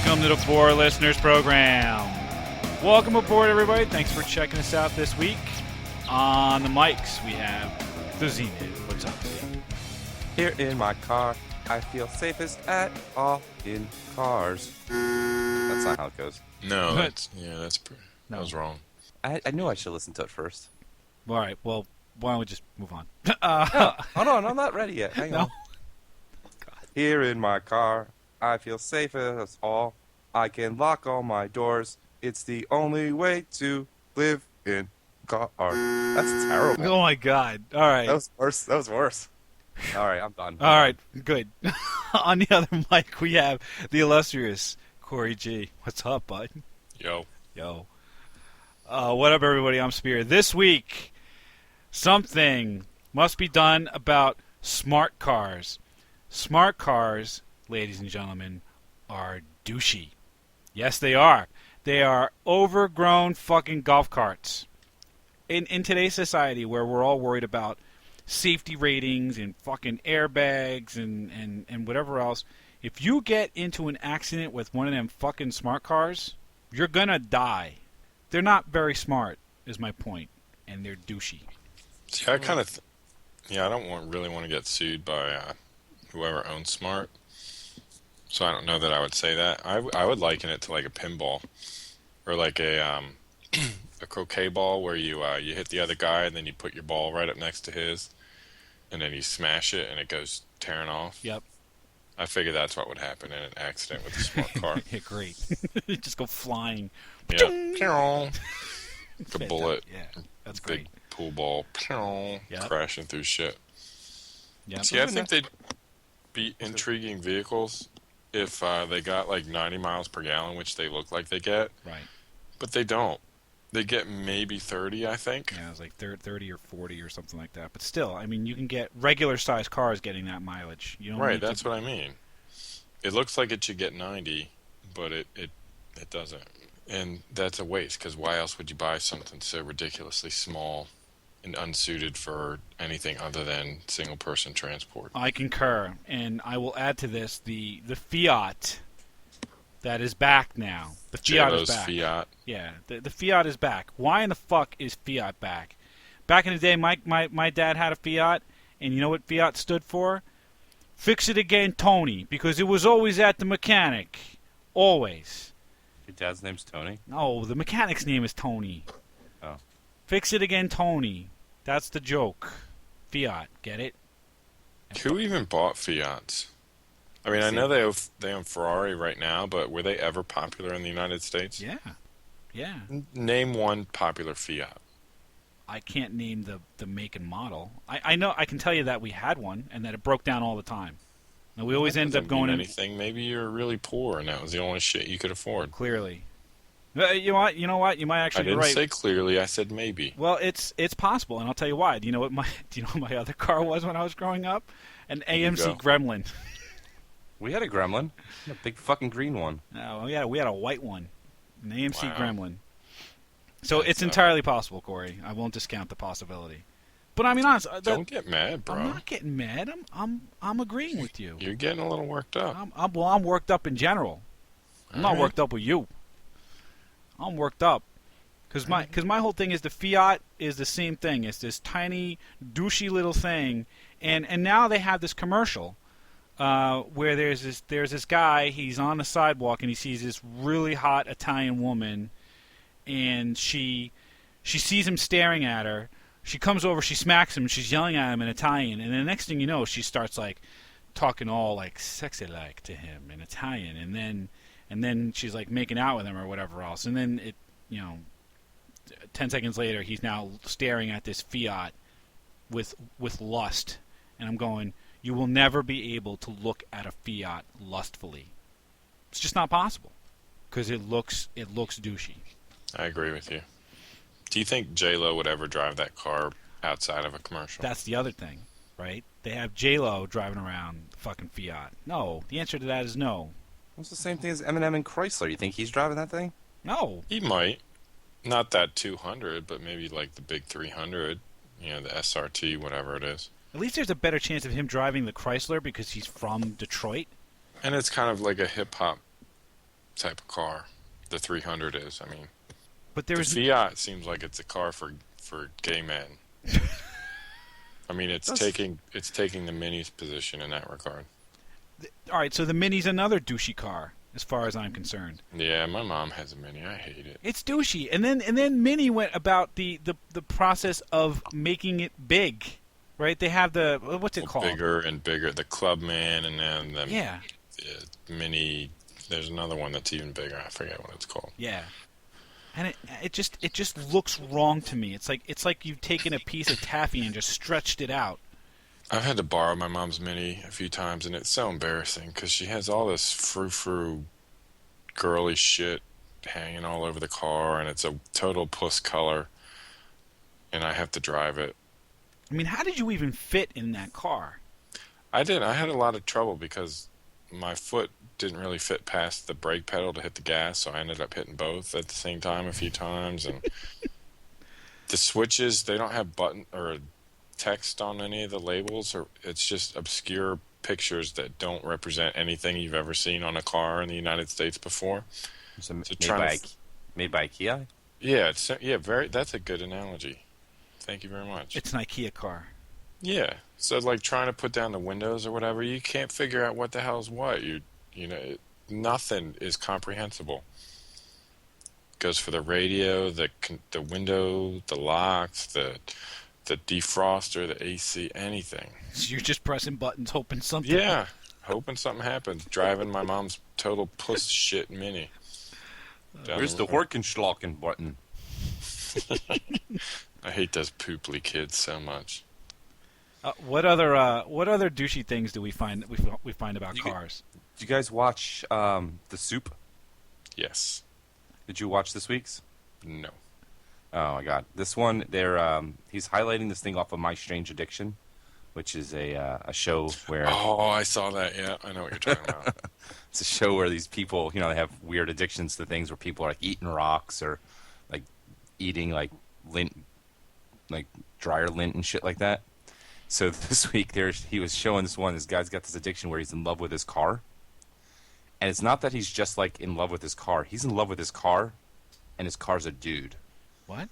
welcome to the For Listeners program. Welcome aboard, everybody. Thanks for checking us out this week. On the mics, we have the Z-Man. What's up, Z? Here in my car, I feel safest at all in cars. That's not how it goes. No, that was wrong. I knew I should listen to it first. All right, well, why don't we just move on? Hold on, I'm not ready yet. Hang on. God. Here in my car, I feel safe as all. I can lock all my doors. It's the only way to live in car. That's terrible. Oh, my God. All right. That was worse. All right, I'm done. All right, good. On the other mic, we have the illustrious Corey G. What's up, bud? Yo. What up, everybody? I'm Spear. This week, something must be done about smart cars. Smart cars, ladies and gentlemen, are douchey. Yes, they are. They are overgrown fucking golf carts. In today's society, where we're all worried about safety ratings and fucking airbags and whatever else, if you get into an accident with one of them fucking smart cars, you're gonna die. They're not very smart, is my point, and they're douchey. See, I kind of, I don't really want to get sued by whoever owns Smart, so I don't know that I would say that. I would liken it to like a pinball, or like a croquet ball where you hit the other guy and then you put your ball right up next to his, and then you smash it and it goes tearing off. Yep. I figure that's what would happen in an accident with a smart car. Yeah, great. Just go flying. Yeah. The bullet. Yeah, that's big great. Pool ball. Yep. Crashing through shit. Yep. See, I think they'd be intriguing vehicles if they got like 90 miles per gallon, which they look like they get. Right. But they don't. They get maybe 30, I think. Yeah, it was like 30 or 40 or something like that. But still, I mean, you can get regular-sized cars getting that mileage. You don't Right, that's what I mean. It looks like it should get 90, but it doesn't. And that's a waste, because why else would you buy something so ridiculously small and unsuited for anything other than single-person transport? I concur, and I will add to this the Fiat that is back now. The Fiat is back. Fiat. Yeah, the Fiat is back. Why in the fuck is Fiat back? Back in the day, my dad had a Fiat, and you know what Fiat stood for? Fix it again, Tony, because it was always at the mechanic. Always. Your dad's name's Tony? No, the mechanic's name is Tony. Oh. Fix it again, Tony. That's the joke. Fiat, get it? Who even bought Fiats? I mean, I know they own Ferrari right now, but were they ever popular in the United States? Yeah. Name one popular Fiat. I can't name the make and model. I know I can tell you that we had one and that it broke down all the time. And we always ended up going in anything. Maybe you're really poor and that was the only shit you could afford. Clearly. You know what? You might actually be right. I didn't say clearly. I said maybe. Well, it's possible, and I'll tell you why. Do you know what my other car was when I was growing up? An AMC Gremlin. We had a Gremlin. A big fucking green one. Oh, yeah, we had a white one. An AMC Gremlin. So That's it's entirely possible, Corey. I won't discount the possibility. But I mean, honestly, don't get mad, bro. I'm not getting mad. I'm agreeing with you. You're getting a little worked up. I'm worked up in general. I'm not worked up with you. I'm worked up because my whole thing is the Fiat is the same thing. It's this tiny douchey little thing, and now they have this commercial where there's this guy. He's on the sidewalk and he sees this really hot Italian woman, and she sees him staring at her. She comes over, she smacks him, she's yelling at him in Italian, and the next thing you know, she starts like talking all like sexy like to him in Italian, and then she's like making out with him or whatever else, and then 10 seconds later, he's now staring at this Fiat with lust, and I'm going, you will never be able to look at a Fiat lustfully. It's just not possible because it looks douchey. I agree with you. Do you think J-Lo would ever drive that car outside of a commercial? That's the other thing, right? They have J-Lo driving around the fucking Fiat. No, the answer to that is no. It's the same thing as Eminem and Chrysler. You think he's driving that thing? No. He might. Not that 200, but maybe like the big 300. The SRT, whatever it is. At least there's a better chance of him driving the Chrysler because he's from Detroit. And it's kind of like a hip-hop type of car. The 300 is. I mean, But the there's Fiat seems like it's a car for gay men. I mean, it's taking the Mini's position in that regard. all right. So the Mini's another douchey car, as far as I'm concerned. Yeah, my mom has a Mini. I hate it. It's douchey, and then Mini went about the process of making it big, right? They have the what's it called? Bigger and bigger. The Clubman, and then the Yeah. Mini. There's another one that's even bigger. I forget what it's called. Yeah. And it just looks wrong to me. It's like you've taken a piece of taffy and just stretched it out. I've had to borrow my mom's Mini a few times, and it's so embarrassing because she has all this frou-frou girly shit hanging all over the car, and it's a total puss color, and I have to drive it. I mean, how did you even fit in that car? I did. I had a lot of trouble because my foot didn't really fit past the brake pedal to hit the gas, so I ended up hitting both at the same time a few times. And the switches, they don't have button or text on any of the labels, or it's just obscure pictures that don't represent anything you've ever seen on a car in the United States before. So made by IKEA? Yeah, that's a good analogy. Thank you very much. It's an IKEA car. Yeah. So like trying to put down the windows or whatever, you can't figure out what the hell's what. Nothing is comprehensible. Goes for the radio, the window, the locks, the defroster, the AC, anything. So you're just pressing buttons, hoping something. Yeah, hoping something happens. Driving my mom's total puss shit Mini. Where's the Horkenschlocken button? I hate those pooply kids so much. What other douchey things do we find about cars? Did you guys watch The Soup? Yes. Did you watch this week's? No. Oh my God! This one, he's highlighting this thing off of My Strange Addiction, which is a show where. Oh, I saw that. Yeah, I know what you're talking about. It's a show where these people, they have weird addictions to things where people are like eating rocks or like eating like lint, like dryer lint and shit like that. So this week he was showing this guy's got this addiction where he's in love with his car. And it's not that he's just like in love with his car. He's in love with his car, and his car's a dude. What?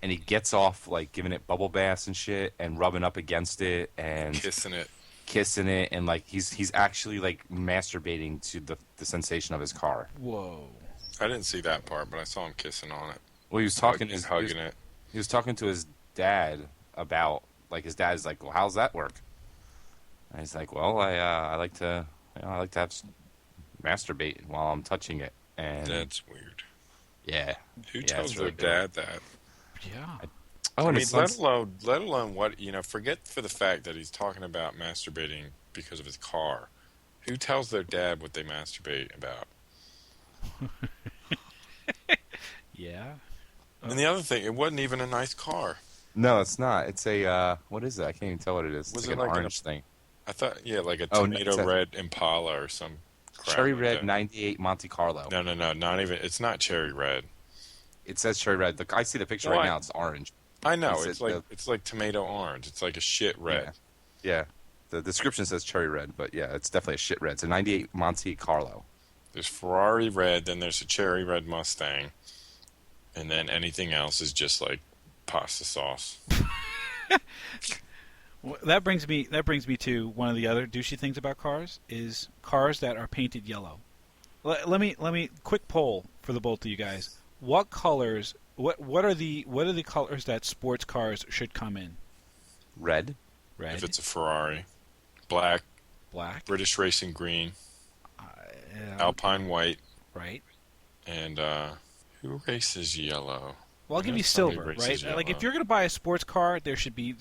And he gets off like giving it bubble baths and shit and rubbing up against it and kissing it, and like he's actually like masturbating to the sensation of his car. Whoa. I didn't see that part, but I saw him kissing on it. Well, he was talking hugging it. He was talking to his dad about like his dad's like, well, how's that work? And he's like, well, I like to have masturbate while I'm touching it. And that's weird. Yeah. Who tells their dad that? Yeah. Oh, I mean, let alone what, forget for the fact that he's talking about masturbating because of his car. Who tells their dad what they masturbate about? Yeah. And the other thing, it wasn't even a nice car. No, it's not. It's a, what is it? I can't even tell what it is. Was it's it like an like orange thing. I thought, like a tomato red Impala or some crap. Cherry like red that. 98 Monte Carlo. No, not even. It's not cherry red. It says cherry red. Look, I see the picture right now. It's orange. I know. It's like tomato orange. It's like a shit red. Yeah. The description says cherry red, but yeah, it's definitely a shit red. It's a 98 Monte Carlo. There's Ferrari red, then there's a cherry red Mustang, and then anything else is just like pasta sauce. Well, that brings me to one of the other douchey things about cars is cars that are painted yellow. Let me quick poll for the both of you guys. What colors? What are the colors that sports cars should come in? Red. If it's a Ferrari, black, British racing green, Alpine white, right? And who races yellow? Well, I'll give you silver, right? Like if you're going to buy a sports car, there should be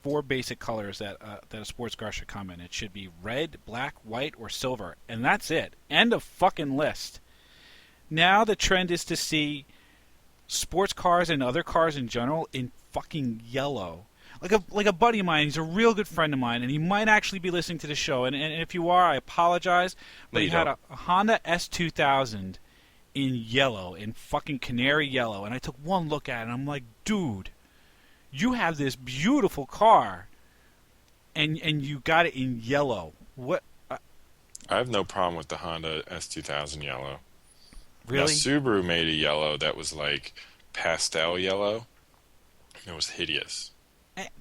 four basic colors that a sports car should come in. It should be red, black, white, or silver, and that's it. End of fucking list. Now the trend is to see sports cars and other cars in general in fucking yellow. Like a buddy of mine, he's a real good friend of mine, and he might actually be listening to the show. And if you are, I apologize. But he had a Honda S2000 in yellow, in fucking canary yellow, and I took one look at it, and I'm like, dude, you have this beautiful car, and you got it in yellow. What? I have no problem with the Honda S2000 yellow. Now, Really? Subaru made a yellow that was like pastel yellow. It was hideous.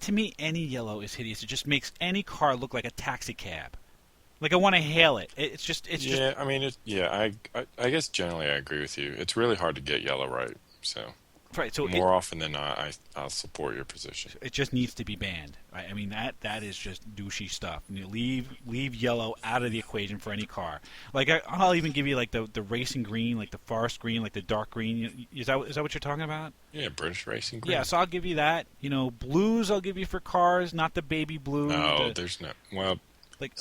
To me, any yellow is hideous. It just makes any car look like a taxi cab. Like I want to hail it. It's just Yeah, I mean, I guess generally I agree with you. It's really hard to get yellow right. So right. So more often than not, I'll support your position. it just needs to be banned. Right? I mean that is just douchey stuff. Leave yellow out of the equation for any car. Like I'll even give you like the racing green, like the forest green, like the dark green. Is that what you're talking about? Yeah, British racing green. Yeah, so I'll give you that. Blues I'll give you for cars, not the baby blue. No, there's no. Well,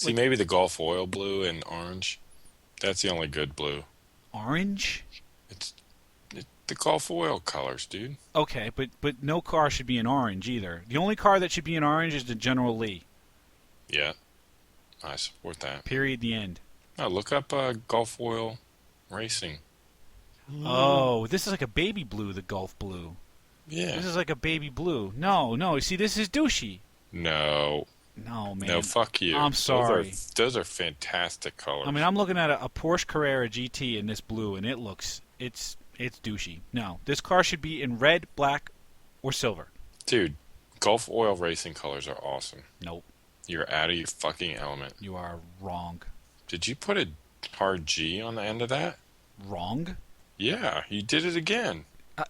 maybe the Gulf oil blue and orange. That's the only good blue. Orange? It's the Gulf oil colors, dude. Okay, but no car should be in orange either. The only car that should be in orange is the General Lee. Yeah, I support that. Period. The end. No, look up Gulf oil racing. Oh, this is like a baby blue, the Gulf blue. Yeah. This is like a baby blue. No, you see, this is douchey. No, man. No, fuck you. I'm sorry. Those are fantastic colors. I mean, I'm looking at a Porsche Carrera GT in this blue, and it's douchey. No, this car should be in red, black, or silver. Dude, Gulf oil racing colors are awesome. Nope. You're out of your fucking element. You are wrong. Did you put a hard G on the end of that? Wrong? Yeah, you did it again.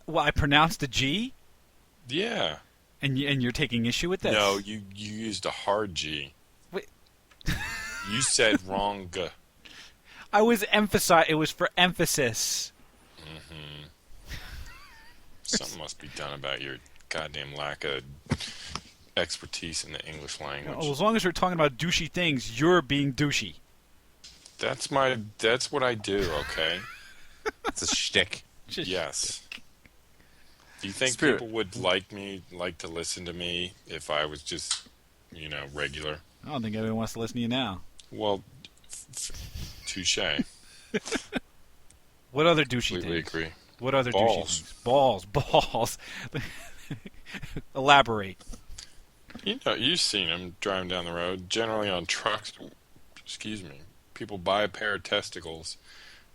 Well, I pronounced the G? Yeah. And you're taking issue with this? No, you used a hard G. Wait. You said wrong. I was it was for emphasis. Mm-hmm. Something must be done about your goddamn lack of expertise in the English language. Well, as long as we're talking about douchey things, you're being douchey. That's what I do, okay? It's a shtick. Yes. Do you think Spirit. people would like to listen to me if I was just, regular? I don't think anyone wants to listen to you now. Well, touche. What other douchey Completely things? agree. What other Balls. douchey things? Balls. Elaborate. You've seen them driving down the road, generally on trucks. Excuse me. People buy a pair of testicles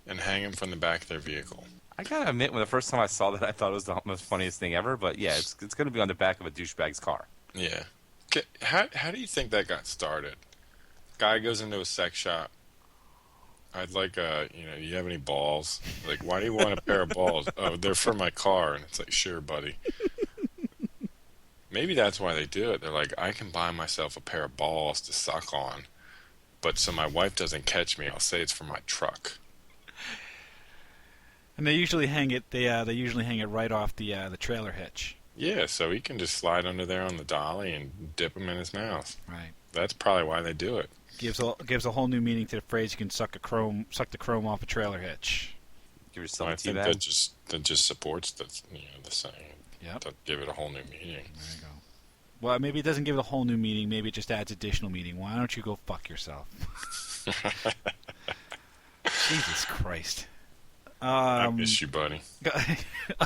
and hang them from the back of their vehicle. I gotta admit, when the first time I saw that, I thought it was the most funniest thing ever. But yeah, it's gonna be on the back of a douchebag's car. Yeah. How do you think that got started? Guy goes into a sex shop. I'd like you have any balls? Like, why do you want a pair of balls? Oh, they're for my car. And it's like, sure, buddy. Maybe that's why they do it. They're like, I can buy myself a pair of balls to suck on, but so my wife doesn't catch me, I'll say it's for my truck. And they usually hang it. They usually hang it right off the trailer hitch. Yeah, so he can just slide under there on the dolly and dip them in his mouth. Right. That's probably why they do it. Gives a whole new meaning to the phrase. You can suck the chrome off a trailer hitch. Give yourself I a tea think bag. that just supports the saying. Yep. To give it a whole new meaning. There you go. Well, maybe it doesn't give it a whole new meaning. Maybe it just adds additional meaning. Why don't you go fuck yourself? Jesus Christ. I miss you, buddy.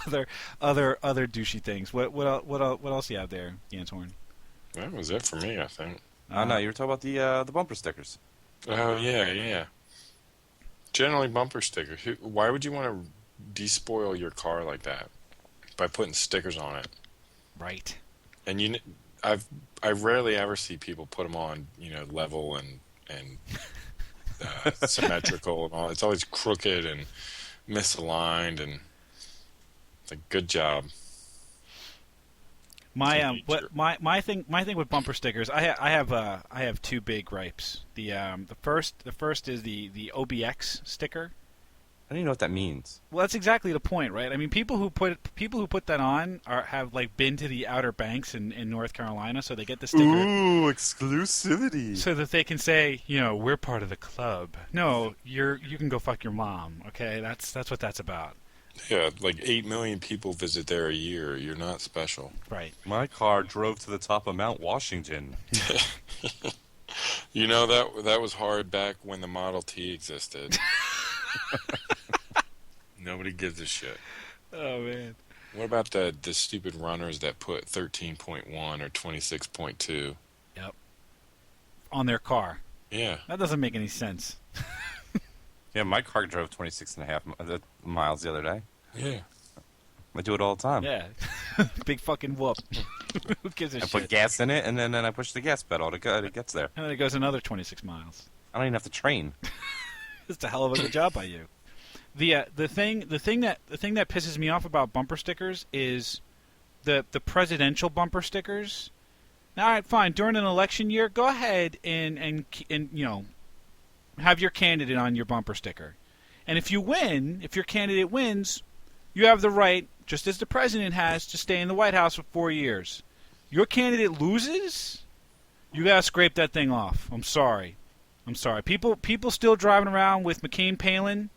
other douchey things. What else do you have there, Ganthor? That was it for me, I think. No, you were talking about the bumper stickers. Oh yeah. Generally, bumper stickers. Why would you want to despoil your car like that by putting stickers on it? Right. And I rarely ever see people put them on, level and symmetrical and all. It's always crooked and misaligned, and it's like, good job. My thing with bumper stickers, I have two big gripes. The first is the OBX sticker. I don't even know what that means. Well, that's exactly the point, right? I mean, people who put that on have been to the Outer Banks in North Carolina, so they get the sticker. Ooh, exclusivity. So that they can say, we're part of the club. No, you can go fuck your mom. Okay, that's what that's about. Yeah, like 8 million people visit there a year. You're not special. Right. My car drove to the top of Mount Washington. That was hard back when the Model T existed. Nobody gives a shit. Oh man. What about the stupid runners that put 13.1 or 26.2? Yep. On their car. Yeah. That doesn't make any sense. Yeah, my car drove 26.5 miles the other day. Yeah. I do it all the time. Yeah. Big fucking whoop. Who gives a I shit? put gas in it, and then I push the gas pedal to go. It gets there. And then it goes another 26 miles. I don't even have to train. It's a hell of a good job by you. The thing that pisses me off about bumper stickers is the presidential bumper stickers. Now, all right, fine. During an election year, go ahead and you know, have your candidate on your bumper sticker. And if you win, if your candidate wins, you have the right, just as the president has, to stay in the White House for 4 years. Your candidate loses, you gotta scrape that thing off. I'm sorry. People still driving around with McCain Palin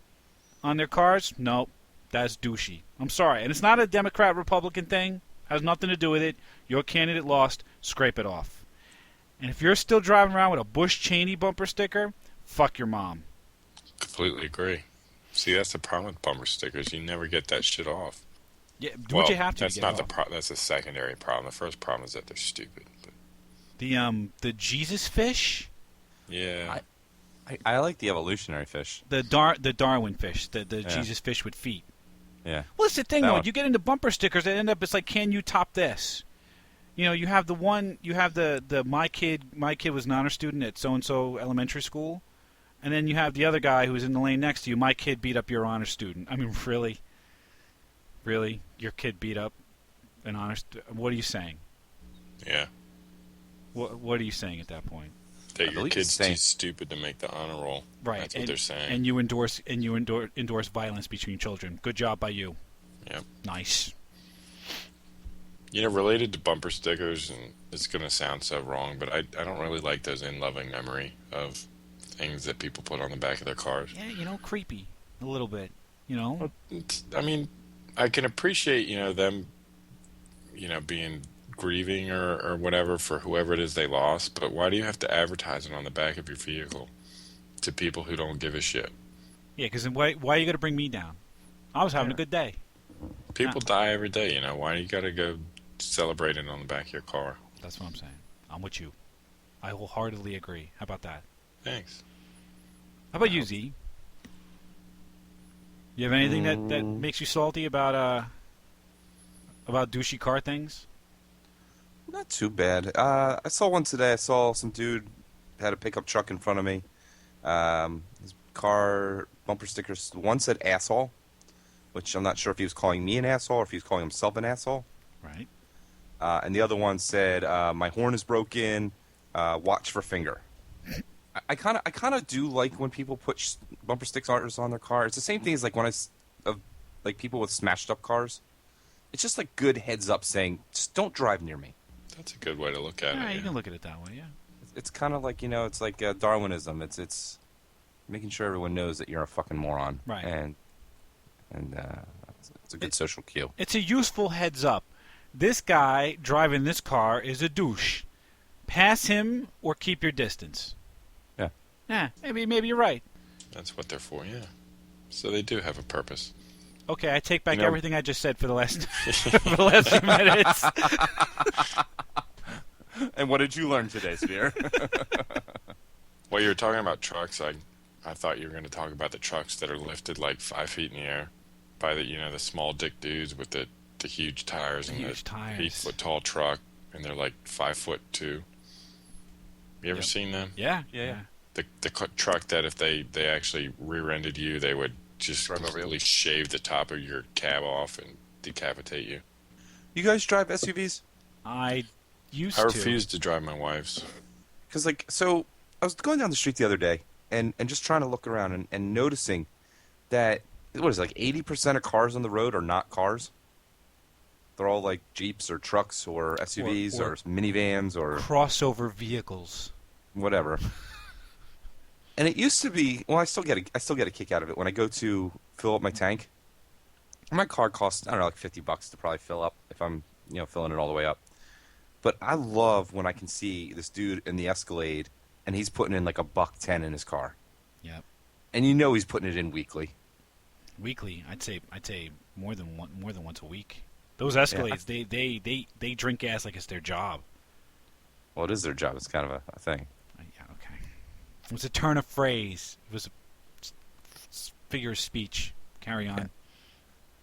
on their cars? Nope. That's douchey. I'm sorry. And it's not a Democrat-Republican thing. Has nothing to do with it. Your candidate lost. Scrape it off. And if you're still driving around with a Bush Cheney bumper sticker, fuck your mom. Completely agree. See, that's the problem with bumper stickers. You never get that shit off. Yeah, Well, would you have to? that's get not it the off? problem. That's a secondary problem. The first problem is that they're stupid. But The Jesus fish, yeah. I like the evolutionary fish. the Darwin fish, the Yeah. Jesus fish with feet. Yeah. Well, it's the thing That though. one. You get into bumper stickers that end up. It's like, can you top this? You know, you have the one. You have the my kid was an honor student at so and so elementary school, and then you have the other guy who's in the lane next to you. My kid beat up your honor student. I mean, really, your kid beat up an honor. What are you saying? Yeah. What are you saying at that point? That I your believe kid's it's too saying- stupid to make the honor roll. Right. That's what they're saying. And you endorse violence between children. Good job by you. Yep. Nice. You know, related to bumper stickers, and it's going to sound so wrong, but I don't really like those in loving memory of things that people put on the back of their cars. Yeah, you know, creepy a little bit. You know. I mean, I can appreciate, them, being grieving or whatever for whoever it is they lost, but why do you have to advertise it on the back of your vehicle to people who don't give a shit? Yeah, because why are you going to bring me down? I was having a good day. People die every day, why do you got to go celebrate it on the back of your car? That's what I'm saying. I'm with you. I wholeheartedly agree. How about that? Thanks. How about you, Z? You have anything that makes you salty about douchey car things? Not too bad. I saw one today. I saw some dude had a pickup truck in front of me. His car bumper stickers. One said asshole, which I'm not sure if he was calling me an asshole or if he was calling himself an asshole. Right. And the other one said, "My horn is broken. Watch for finger." I kind of do like when people put bumper stickers on their car. It's the same thing as like when like people with smashed up cars. It's just like good heads up saying, just don't drive near me. That's a good way to look at Yeah, it. you can look at it that way. Yeah. It's kind of like it's like Darwinism. It's making sure everyone knows that you're a fucking moron. Right. And it's a good social cue. It's a useful heads up. This guy driving this car is a douche. Pass him or keep your distance. Yeah. Yeah, maybe you're right. That's what they're for, yeah. So they do have a purpose. Okay, I take back You know- everything I just said for the last for the last few minutes. And what did you learn today, Spear? Well, you were talking about trucks. I thought you were going to talk about the trucks that are lifted like 5 feet in the air by the small dick dudes with the huge tires and Huge the tires. 8-foot tall truck, and they're like 5'2". You ever Yep. seen them? Yeah. Yeah. The truck that if they actually rear-ended you, they would just Drive over you. completely shave the top of your cab off and decapitate you. You guys drive SUVs? I used I to. refuse to drive my wife's. Because so I was going down the street the other day and just trying to look around and noticing that what is it, like 80% of cars on the road are not cars. They're all like Jeeps or trucks or SUVs Or- or minivans or Crossover vehicles. whatever. And it used to be, well, I still get a kick out of it when I go to fill up my tank. My car costs, I don't know, like $50 to probably fill up if I'm, filling it all the way up. But I love when I can see this dude in the Escalade and he's putting in like $110 in his car. Yep. And he's putting it in weekly. Weekly, I'd say more than once a week. Those Escalades, they drink gas like it's their job. Well, it is their job. It's kind of a thing. Yeah, okay. It was a turn of phrase. It was figure of speech. Carry on.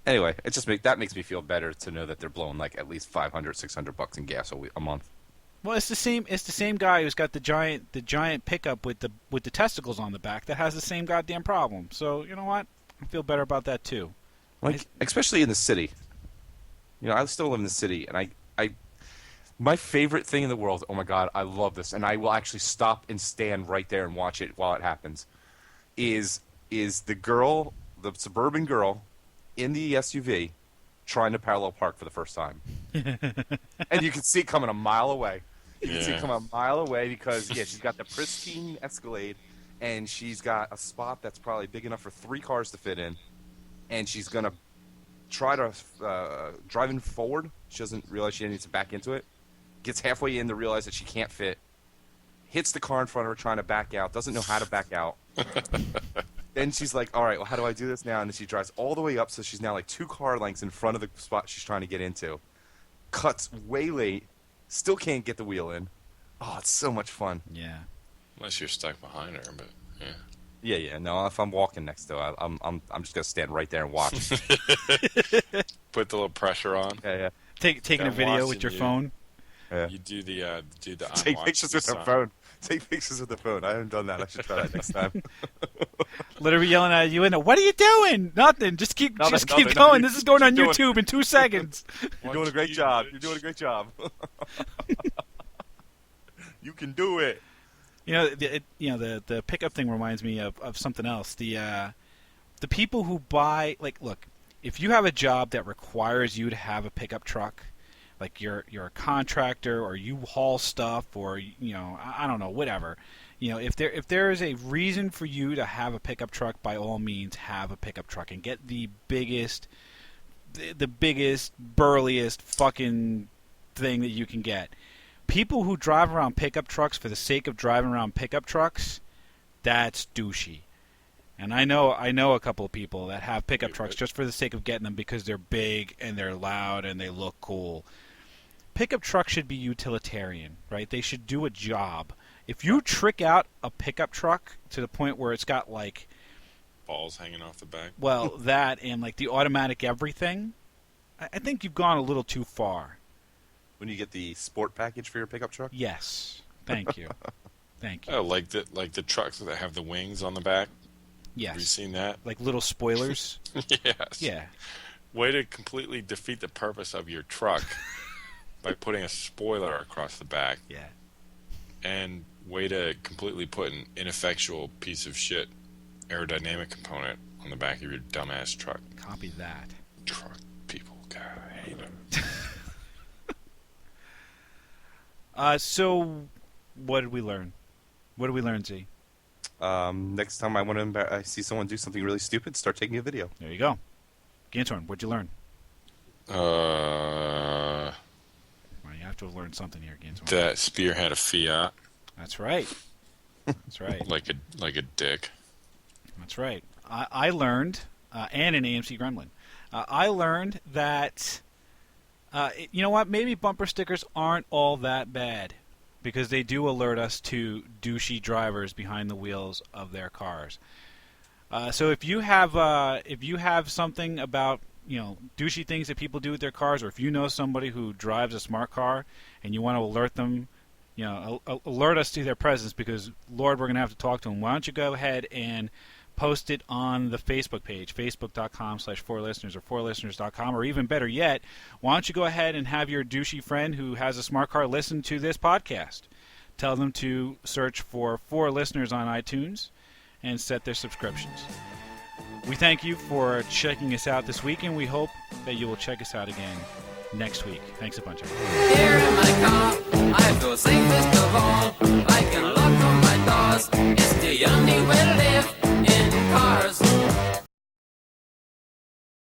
Anyway, that makes me feel better to know that they're blowing like at least $500, $600 in gas a month. Well, it's the same guy who's got the giant pickup with the testicles on the back that has the same goddamn problem. So you know what? I feel better about that too. Like especially in the city. You know, I still live in the city, and my favorite thing in the world. Oh my God, I love this, and I will actually stop and stand right there and watch it while it happens. Is the suburban girl in the SUV trying to parallel park for the first time? And you can see it coming a mile away. You can see it coming a mile away because she's got the pristine Escalade, and she's got a spot that's probably big enough for 3 cars to fit in, and she's gonna try to drive in forward. She doesn't realize she needs to back into it. Gets halfway in to realize that she can't fit. Hits the car in front of her trying to back out. Doesn't know how to back out. Then she's like, all right, well, how do I do this now? And then she drives all the way up, so she's now like 2 car lengths in front of the spot she's trying to get into. Cuts way late. Still can't get the wheel in. Oh, it's so much fun. Yeah. Unless you're stuck behind her, but yeah. Yeah. No, if I'm walking next to her, I'm just gonna stand right there and watch. Put the little pressure on. Yeah. Taking a video with your phone. Yeah. You do the Take pictures with the phone. Take pictures with the phone. I haven't done that. I should try that next time. Literally yelling at you, what are you doing? Nothing. Just keep going. Nothing. This is going on Keep YouTube in 2 seconds. You're doing a great job. You're doing a great job. You can do it. You know, the pickup thing reminds me of something else. The people who buy, like, look, if you have a job that requires you to have a pickup truck, like you're a contractor or you haul stuff or I don't know, whatever. If there is a reason for you to have a pickup truck, by all means have a pickup truck and get the biggest, burliest fucking thing that you can get. People who drive around pickup trucks for the sake of driving around pickup trucks, that's douchey. And I know a couple of people that have pickup trucks just for the sake of getting them because they're big and they're loud and they look cool. Pickup trucks should be utilitarian, right? They should do a job. If you trick out a pickup truck to the point where it's got like balls hanging off the back, well, that and like the automatic everything, I think you've gone a little too far. When you get the sport package for your pickup truck? Yes. Thank you. Thank you. oh, like the trucks that have the wings on the back. Yes. Have you seen that? Like little spoilers? Yes. Yeah. Way to completely defeat the purpose of your truck by putting a spoiler across the back. Yeah. And way to completely put an ineffectual piece of shit aerodynamic component on the back of your dumbass truck. Copy that. Truck people, God, I hate them. So, what did we learn? What did we learn, Z? Next time I see someone do something really stupid, start taking a video. There you go. Ganthor, what'd you learn? Well, You have to have learned something here, Ganthor. that Spear had a Fiat. That's right. That's right. like a dick. That's right. I learned, and an AMC Gremlin, I learned that, you know what, maybe bumper stickers aren't all that bad because they do alert us to douchey drivers behind the wheels of their cars. So if you have something about douchey things that people do with their cars, or if you know somebody who drives a smart car and you want to alert them, alert us to their presence because, Lord, we're going to have to talk to them. Why don't you go ahead and post it on the Facebook page, facebook.com/4listeners or 4listeners.com, or even better yet, why don't you go ahead and have your douchey friend who has a smart car listen to this podcast. Tell them to search for 4 Listeners on iTunes and set their subscriptions. We thank you for checking us out this week, and we hope that you will check us out again next week. Thanks a bunch, everybody. Here in my car, I feel safest of all. I can lock all my doors. It's the only way to live in cars.